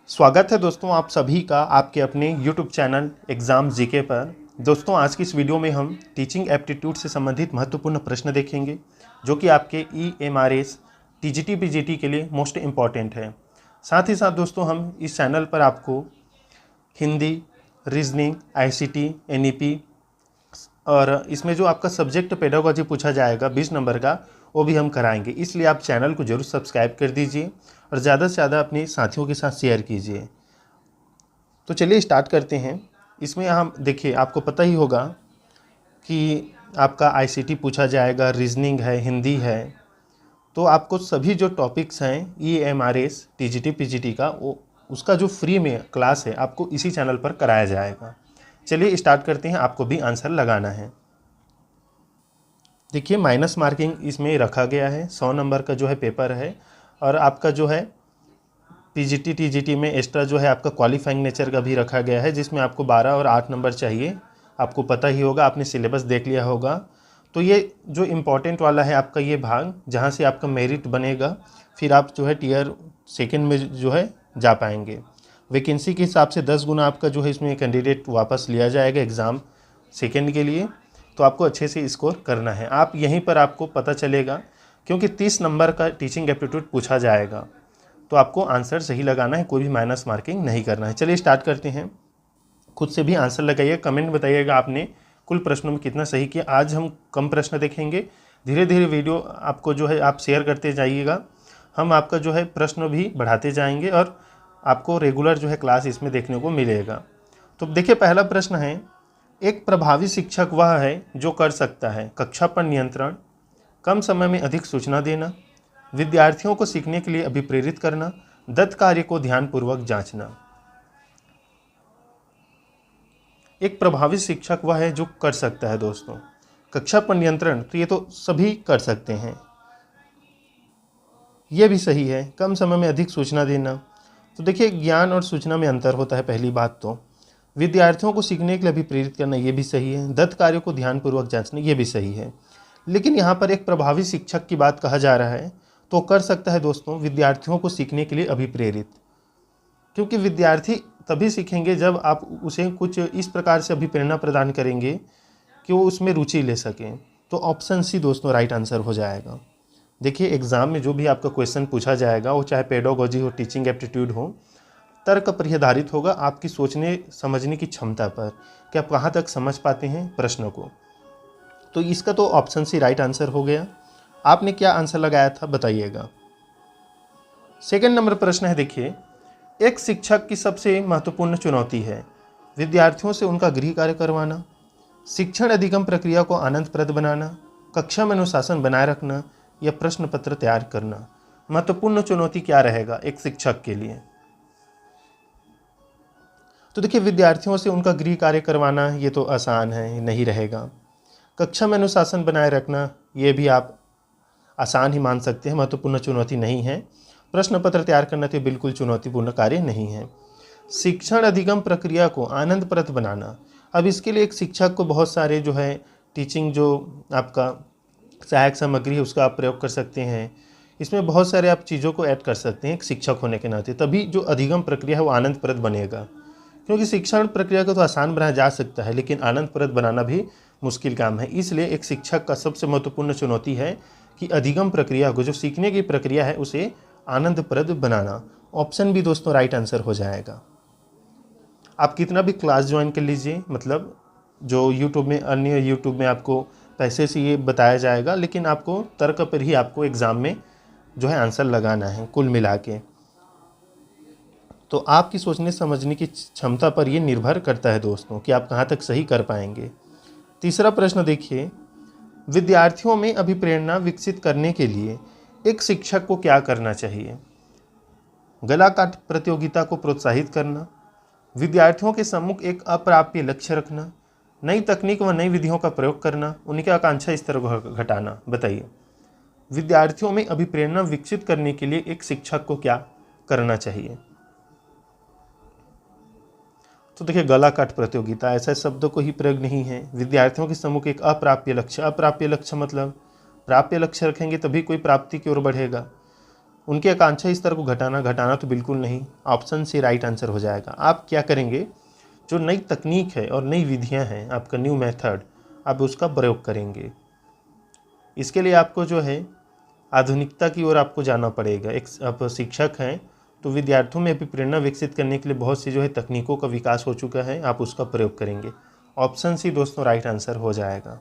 स्वागत है दोस्तों आप सभी का आपके अपने YouTube चैनल एग्ज़ाम जीके पर। दोस्तों आज की इस वीडियो में हम टीचिंग एप्टीट्यूड से संबंधित महत्वपूर्ण प्रश्न देखेंगे जो कि आपके EMRS TGT PGT के लिए मोस्ट इम्पॉर्टेंट है। साथ ही साथ दोस्तों हम इस चैनल पर आपको हिंदी, रीजनिंग, ICT, NEP और इसमें जो आपका सब्जेक्ट पेडागोजी पूछा जाएगा 20 नंबर का, वो भी हम कराएंगे। इसलिए आप चैनल को जरूर सब्सक्राइब कर दीजिए और ज़्यादा से ज़्यादा अपने साथियों के साथ शेयर कीजिए। तो चलिए स्टार्ट करते हैं। इसमें हम देखिए, आपको पता ही होगा कि आपका ICT पूछा जाएगा, रीजनिंग है, हिंदी है। तो आपको सभी जो टॉपिक्स हैं EMRS TGT PGT का, वो उसका जो फ्री में क्लास है आपको इसी चैनल पर कराया जाएगा। चलिए स्टार्ट करते हैं, आपको भी आंसर लगाना है। देखिए माइनस मार्किंग इसमें रखा गया है, 100 नंबर का जो है पेपर है। और आपका जो है PGT TGT में एक्स्ट्रा जो है आपका क्वालिफाइंग नेचर का भी रखा गया है, जिसमें आपको 12 और 8 नंबर चाहिए। आपको पता ही होगा, आपने सिलेबस देख लिया होगा। तो ये जो इम्पोर्टेंट वाला है आपका ये भाग, जहाँ से आपका मेरिट बनेगा, फिर आप जो है टियर सेकेंड में जो है जा पाएंगे। वैकेंसी के हिसाब से 10 गुना आपका जो है इसमें कैंडिडेट वापस लिया जाएगा एग्ज़ाम सेकेंड के लिए। तो आपको अच्छे से स्कोर करना है। आप यहीं पर आपको पता चलेगा, क्योंकि 30 नंबर का टीचिंग एप्टीट्यूड पूछा जाएगा। तो आपको आंसर सही लगाना है, कोई भी माइनस मार्किंग नहीं करना है। चलिए स्टार्ट करते हैं। खुद से भी आंसर लगाइए, कमेंट बताइएगा आपने कुल प्रश्नों में कितना सही किया। आज हम कम प्रश्न देखेंगे, धीरे धीरे वीडियो आपको जो है आप शेयर करते जाइएगा। हम आपका जो है प्रश्न भी बढ़ाते जाएंगे और आपको रेगुलर जो है क्लास इसमें देखने को मिलेगा। तो देखिए पहला प्रश्न है, एक प्रभावी शिक्षक वह है जो कर सकता है कक्षा पर नियंत्रण, कम समय में अधिक सूचना देना, विद्यार्थियों को सीखने के लिए अभिप्रेरित करना, दत्त कार्य को ध्यानपूर्वक जांचना। एक प्रभावी शिक्षक वह है जो कर सकता है दोस्तों कक्षा पर नियंत्रण, तो ये तो सभी कर सकते हैं, ये भी सही है। कम समय में अधिक सूचना देना, तो देखिए ज्ञान और सूचना में अंतर होता है पहली बात। तो विद्यार्थियों को सीखने के लिए अभिप्रेरित करना, ये भी सही है। दत्त कार्यों को ध्यानपूर्वक जांचना, ये भी सही है। लेकिन यहाँ पर एक प्रभावी शिक्षक की बात कहा जा रहा है, तो कर सकता है दोस्तों विद्यार्थियों को सीखने के लिए अभिप्रेरित। क्योंकि विद्यार्थी तभी सीखेंगे जब आप उसे कुछ इस प्रकार से अभिप्रेरणा प्रदान करेंगे कि वो उसमें रुचि ले सकें। तो ऑप्शन सी दोस्तों राइट आंसर हो जाएगा। देखिए एग्ज़ाम में जो भी आपका क्वेश्चन पूछा जाएगा, वो चाहे पेडागोजी हो, टीचिंग एप्टीट्यूड हो, तर्क पर आधारित होगा, आपकी सोचने समझने की क्षमता पर कि आप कहाँ तक समझ पाते हैं प्रश्नों को। तो इसका तो ऑप्शन सी राइट आंसर हो गया। आपने क्या आंसर लगाया था बताइएगा। सेकंड नंबर प्रश्न है, देखिए एक शिक्षक की सबसे महत्वपूर्ण चुनौती है विद्यार्थियों से उनका गृह कार्य करवाना, शिक्षण अधिगम प्रक्रिया को आनंदप्रद बनाना, कक्षा में अनुशासन बनाए रखना, या प्रश्न पत्र तैयार करना। महत्वपूर्ण चुनौती क्या रहेगा एक शिक्षक के लिए? तो देखिए विद्यार्थियों से उनका गृह कार्य करवाना, ये तो आसान है, नहीं रहेगा। कक्षा में अनुशासन बनाए रखना, ये भी आप आसान ही मान सकते हैं, महत्वपूर्ण चुनौती नहीं है। प्रश्न पत्र तैयार करना तो बिल्कुल चुनौतीपूर्ण कार्य नहीं है। शिक्षण अधिगम प्रक्रिया को आनंदप्रद बनाना, अब इसके लिए एक शिक्षक को बहुत सारे जो है टीचिंग जो आपका सहायक सामग्री है उसका आप प्रयोग कर सकते हैं। इसमें बहुत सारे आप चीज़ों को ऐड कर सकते हैं एक शिक्षक होने के नाते, तभी जो अधिगम प्रक्रिया है वो आनंदप्रद बनेगा। क्योंकि शिक्षण प्रक्रिया को तो आसान बनाया जा सकता है, लेकिन आनंदप्रद बनाना भी मुश्किल काम है। इसलिए एक शिक्षक का सबसे महत्वपूर्ण चुनौती है कि अधिगम प्रक्रिया को, जो सीखने की प्रक्रिया है, उसे आनंदप्रद बनाना। ऑप्शन भी दोस्तों राइट आंसर हो जाएगा। आप कितना भी क्लास ज्वाइन कर लीजिए, मतलब जो यूट्यूब में, अन्य यूट्यूब में आपको पैसे से ये बताया जाएगा, लेकिन आपको तर्क पर ही आपको एग्ज़ाम में जो है आंसर लगाना है कुल मिला के। तो आपकी सोचने समझने की क्षमता पर ये निर्भर करता है दोस्तों कि आप कहाँ तक सही कर पाएंगे। तीसरा प्रश्न देखिए, विद्यार्थियों में अभिप्रेरणा विकसित करने के लिए एक शिक्षक को क्या करना चाहिए? गला काट प्रतियोगिता को प्रोत्साहित करना, विद्यार्थियों के सम्मुख एक अप्राप्य लक्ष्य रखना, नई तकनीक व नई विधियों का प्रयोग करना, उनकी आकांक्षा स्तर को घटाना। बताइए विद्यार्थियों में अभिप्रेरणा विकसित करने के लिए एक शिक्षक को क्या करना चाहिए? तो देखिए गला काट प्रतियोगिता, ऐसा शब्द को ही प्रयोग नहीं है। विद्यार्थियों के सम्मुख एक अप्राप्य लक्ष्य मतलब प्राप्य लक्ष्य रखेंगे तभी कोई प्राप्ति की ओर बढ़ेगा। उनके आकांक्षा स्तर को घटाना तो बिल्कुल नहीं। ऑप्शन सी राइट आंसर हो जाएगा। आप क्या करेंगे, जो नई तकनीक है और नई विधियां हैं, आपका न्यू मेथड, आप उसका प्रयोग करेंगे। इसके लिए आपको जो है आधुनिकता की ओर आपको जाना पड़ेगा। एक आप शिक्षक हैं तो विद्यार्थियों में भी प्रेरणा विकसित करने के लिए बहुत सी जो है तकनीकों का विकास हो चुका है, आप उसका प्रयोग करेंगे। ऑप्शन सी दोस्तों राइट आंसर हो जाएगा।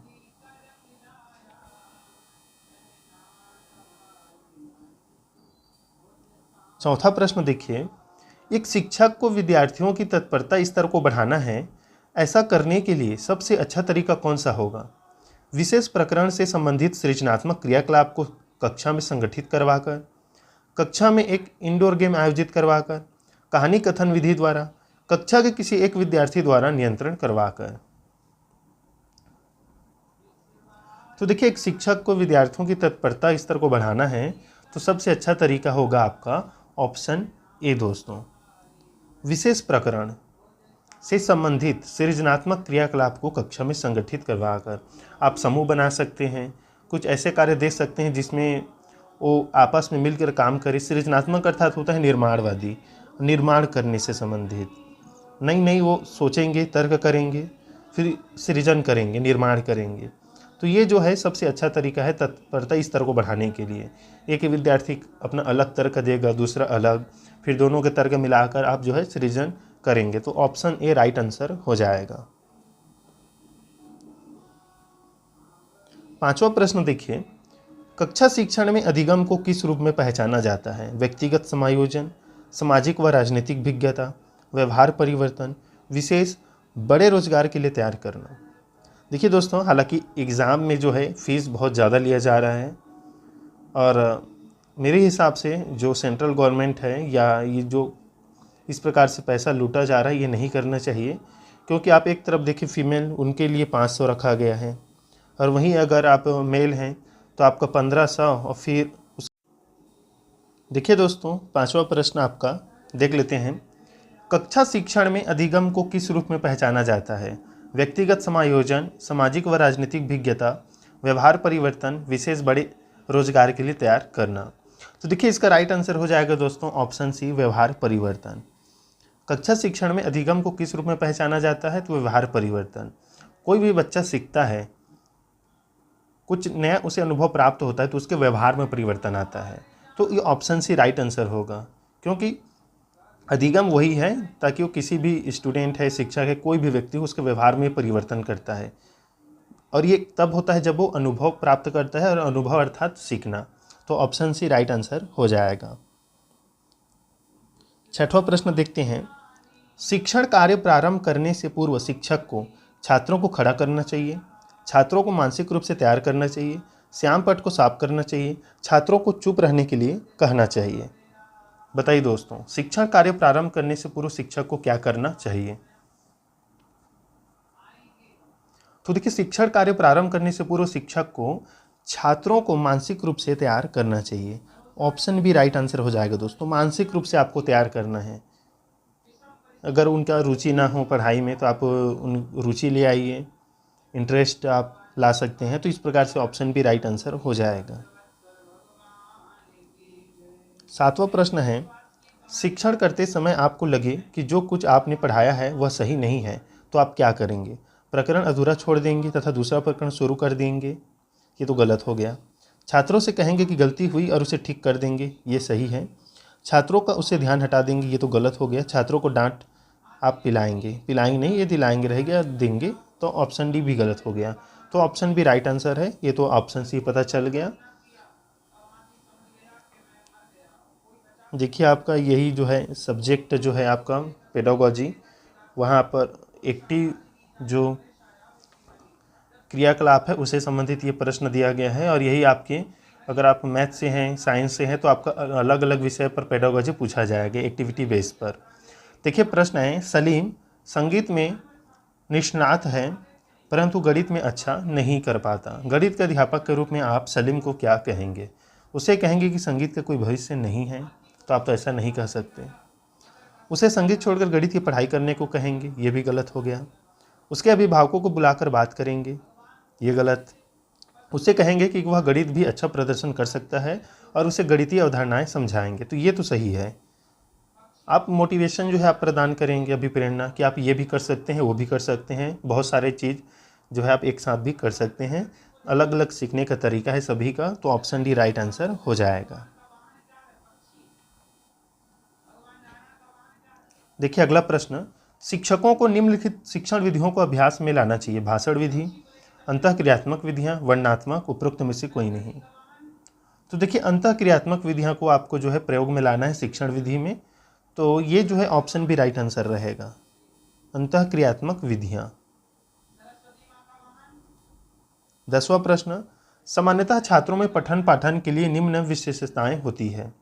चौथा प्रश्न देखिए, एक शिक्षक को विद्यार्थियों की तत्परता स्तर को बढ़ाना है, ऐसा करने के लिए सबसे अच्छा तरीका कौन सा होगा? विशेष प्रकरण से संबंधित सृजनात्मक क्रियाकलाप को कक्षा में संगठित करवाकर, कक्षा में एक इंडोर गेम आयोजित करवाकर, कहानी कथन विधि द्वारा, कक्षा के किसी एक विद्यार्थी द्वारा नियंत्रण करवाकर। तो देखिए, एक शिक्षक को विद्यार्थियों की तत्परता स्तर को बढ़ाना है तो सबसे अच्छा तरीका होगा आपका ऑप्शन ए दोस्तों, विशेष प्रकरण से संबंधित सृजनात्मक क्रियाकलाप को कक्षा में संगठित करवाकर। आप समूह बना सकते हैं, कुछ ऐसे कार्य दे सकते हैं जिसमें वो आपस में मिलकर काम करे। सृजनात्मक अर्थात होता है निर्माणवादी, निर्माण करने से संबंधित। नई नई वो सोचेंगे, तर्क करेंगे, फिर सृजन करेंगे, निर्माण करेंगे। तो ये जो है सबसे अच्छा तरीका है तत्परता स्तर को बढ़ाने के लिए। एक विद्यार्थी अपना अलग तर्क देगा, दूसरा अलग, फिर दोनों के तर्क मिलाकर आप जो है सृजन करेंगे। तो ऑप्शन ए राइट आंसर हो जाएगा। पांचवा प्रश्न देखिए, कक्षा शिक्षण में अधिगम को किस रूप में पहचाना जाता है? व्यक्तिगत समायोजन, सामाजिक व राजनीतिक विज्ञता, व्यवहार परिवर्तन, विशेष बड़े रोजगार के लिए तैयार करना। देखिए दोस्तों, हालांकि एग्ज़ाम में जो है फीस बहुत ज़्यादा लिया जा रहा है और मेरे हिसाब से जो सेंट्रल गवर्नमेंट है या ये जो इस प्रकार से पैसा लूटा जा रहा है, ये नहीं करना चाहिए। क्योंकि आप एक तरफ देखिए फीमेल, उनके लिए 500 रखा गया है और वहीं अगर आप मेल हैं तो आपका 1500। और फिर देखिए दोस्तों, पांचवा प्रश्न आपका देख लेते हैं। कक्षा शिक्षण में अधिगम को किस रूप में पहचाना जाता है? व्यक्तिगत समायोजन, सामाजिक व राजनीतिक विज्ञता, व्यवहार परिवर्तन, विशेष बड़े रोजगार के लिए तैयार करना। तो देखिए, इसका राइट आंसर हो जाएगा दोस्तों ऑप्शन सी व्यवहार परिवर्तन। कक्षा शिक्षण में अधिगम को किस रूप में पहचाना जाता है? तो व्यवहार परिवर्तन। कोई भी बच्चा सीखता है, कुछ नया उसे अनुभव प्राप्त होता है तो उसके व्यवहार में परिवर्तन आता है। तो ये ऑप्शन सी राइट आंसर होगा, क्योंकि अधिगम वही है ताकि वो किसी भी स्टूडेंट है, शिक्षक है, कोई भी व्यक्ति हो, उसके व्यवहार में परिवर्तन करता है। और ये तब होता है जब वो अनुभव प्राप्त करता है, और अनुभव अर्थात सीखना। तो ऑप्शन सी राइट आंसर हो जाएगा। छठवां प्रश्न देखते हैं। शिक्षण कार्य प्रारंभ करने से पूर्व शिक्षक को छात्रों को खड़ा करना चाहिए, छात्रों को मानसिक रूप से तैयार करना चाहिए, श्याम पट को साफ करना चाहिए, छात्रों को चुप रहने के लिए कहना चाहिए। बताइए दोस्तों, शिक्षण कार्य प्रारंभ करने से पूर्व शिक्षक को क्या करना चाहिए? तो देखिए, शिक्षण कार्य प्रारंभ करने से पूर्व शिक्षक को छात्रों को मानसिक रूप से तैयार करना चाहिए। ऑप्शन भी राइट आंसर हो जाएगा दोस्तों, मानसिक रूप से आपको तैयार करना है। अगर उनका रुचि ना हो पढ़ाई में तो आप उन रुचि ले आइए, इंटरेस्ट आप ला सकते हैं। तो इस प्रकार से ऑप्शन भी राइट आंसर हो जाएगा। सातवां प्रश्न है, शिक्षण करते समय आपको लगे कि जो कुछ आपने पढ़ाया है वह सही नहीं है तो आप क्या करेंगे? प्रकरण अधूरा छोड़ देंगे तथा दूसरा प्रकरण शुरू कर देंगे, ये तो गलत हो गया। छात्रों से कहेंगे कि गलती हुई और उसे ठीक कर देंगे, ये सही है। छात्रों का उससे ध्यान हटा देंगे, ये तो गलत हो गया। छात्रों को डांट आप पिलाएंगे नहीं, ये दिलाएंगे रह गया, देंगे, तो ऑप्शन डी भी गलत हो गया। तो ऑप्शन भी राइट आंसर है, ये तो ऑप्शन सी पता चल गया। देखिए, आपका यही जो है सब्जेक्ट जो है आपका पेडागोजी, वहाँ पर एक्टिव जो क्रियाकलाप है उसे संबंधित ये प्रश्न दिया गया है। और यही आपके, अगर आप मैथ से हैं, साइंस से हैं, तो आपका अलग अलग विषय पर पेडागोजी पूछा जाएगा एक्टिविटी बेस पर। देखिए प्रश्न है, सलीम संगीत में निष्णात है परंतु गणित में अच्छा नहीं कर पाता। गणित के अध्यापक के रूप में आप सलीम को क्या कहेंगे? उसे कहेंगे कि संगीत का कोई भविष्य नहीं है, तो आप तो ऐसा नहीं कह सकते। उसे संगीत छोड़कर गणित की पढ़ाई करने को कहेंगे, ये भी गलत हो गया। उसके अभिभावकों को बुलाकर बात करेंगे, ये गलत। उससे कहेंगे कि वह गणित भी अच्छा प्रदर्शन कर सकता है और उसे गणितीय अवधारणाएं समझाएंगे। तो ये तो सही है। आप मोटिवेशन जो है आप प्रदान करेंगे, अभिप्रेरणा कि आप ये भी कर सकते हैं, वो भी कर सकते हैं, बहुत सारे चीज़ जो है आप एक साथ भी कर सकते हैं, अलग अलग सीखने का तरीका है सभी का। तो ऑप्शन डी राइट आंसर हो जाएगा। देखिए अगला प्रश्न, शिक्षकों को निम्नलिखित शिक्षण विधियों को अभ्यास में लाना चाहिए। भाषण विधि, अंतःक्रियात्मक विधियाँ, वर्णनात्मक, उपरोक्त में से कोई नहीं। तो देखिए अंतःक्रियात्मक विधियाँ को आपको जो है प्रयोग में लाना है शिक्षण विधि में। तो ये जो है ऑप्शन भी राइट आंसर रहेगा, अंतःक्रियात्मक विधियाँ। 10वां प्रश्न, सामान्यतः छात्रों में पठन पाठन के लिए निम्न विशेषताएं होती है।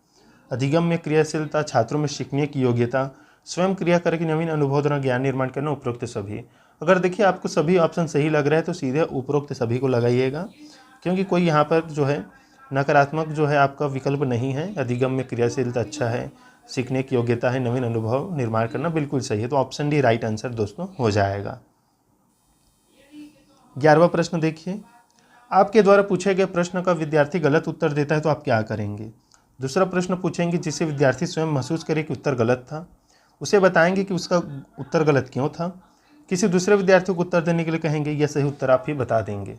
अधिगम में क्रियाशीलता, छात्रों में सीखने की योग्यता, स्वयं क्रिया करके नवीन अनुभव द्वारा ज्ञान निर्माण करना, उपरोक्त सभी। अगर देखिए आपको सभी ऑप्शन सही लग रहा है तो सीधे उपरोक्त सभी को लगाइएगा, क्योंकि कोई यहाँ पर जो है नकारात्मक जो है आपका विकल्प नहीं है। अधिगम में क्रियाशीलता अच्छा है, सीखने की योग्यता है, नवीन अनुभव निर्माण करना बिल्कुल सही है। तो ऑप्शन डी राइट आंसर दोस्तों हो जाएगा। 11वां प्रश्न देखिए, आपके द्वारा पूछे गए प्रश्न का विद्यार्थी गलत उत्तर देता है तो आप क्या करेंगे। दूसरा प्रश्न पूछेंगे जिसे विद्यार्थी स्वयं महसूस करे कि उत्तर गलत था, उसे बताएंगे कि उसका उत्तर गलत क्यों था। किसी दूसरे विद्यार्थी को उत्तर देने के लिए कहेंगे, यह सही उत्तर आप ही बता देंगे।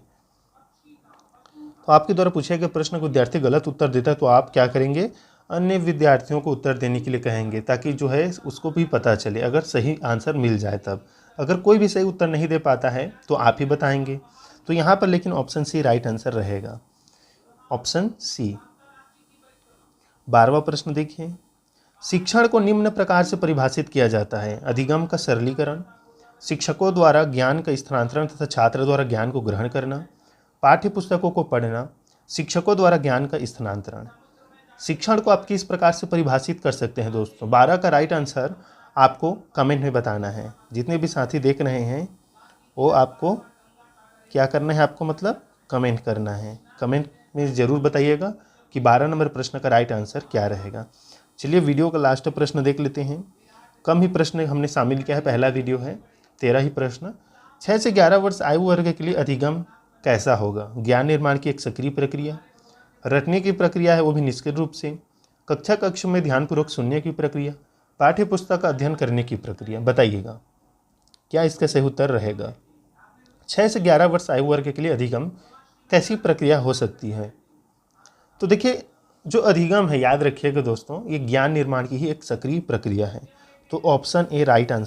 तो आपके द्वारा पूछे गए प्रश्न को विद्यार्थी गलत उत्तर देता है तो आप क्या करेंगे, अन्य विद्यार्थियों को उत्तर देने के लिए कहेंगे, ताकि जो है उसको भी पता चले, अगर सही आंसर मिल जाए तब। अगर कोई भी सही उत्तर नहीं दे पाता है तो आप ही बताएंगे। तो यहाँ पर लेकिन ऑप्शन सी राइट आंसर रहेगा, ऑप्शन सी। 12वां प्रश्न देखिए, शिक्षण को निम्न प्रकार से परिभाषित किया जाता है। अधिगम का सरलीकरण, शिक्षकों द्वारा ज्ञान का स्थानांतरण तथा छात्र द्वारा ज्ञान को ग्रहण करना, पाठ्य पुस्तकों को पढ़ना, शिक्षकों द्वारा ज्ञान का स्थानांतरण। शिक्षण को आप किस प्रकार से परिभाषित कर सकते हैं दोस्तों। 12 का राइट आंसर आपको कमेंट में बताना है। जितने भी साथी देख रहे हैं वो आपको क्या करना है, आपको मतलब कमेंट करना है। कमेंट में ज़रूर बताइएगा कि 12 नंबर प्रश्न का राइट आंसर क्या रहेगा। चलिए वीडियो का लास्ट प्रश्न देख लेते हैं। कम ही प्रश्न हमने शामिल किया है, पहला वीडियो है, 13 ही प्रश्न। 6 से 11 वर्ष आयु वर्ग के लिए अधिगम कैसा होगा। ज्ञान निर्माण की एक सक्रिय प्रक्रिया, रटने की प्रक्रिया है वो भी निष्क्रिय रूप से, कक्षा कक्ष में ध्यानपूर्वक सुनने की प्रक्रिया, पाठ्य पुस्तक का अध्ययन करने की प्रक्रिया। बताइएगा क्या इसका सही उत्तर रहेगा। 6 से 11 वर्ष आयु वर्ग के लिए अधिगम कैसी प्रक्रिया हो सकती है। तो देखिए जो अधिगम है, याद रखिएगा दोस्तों, ये ज्ञान निर्माण की ही एक सक्रिय प्रक्रिया है। तो ऑप्शन ए राइट आंसर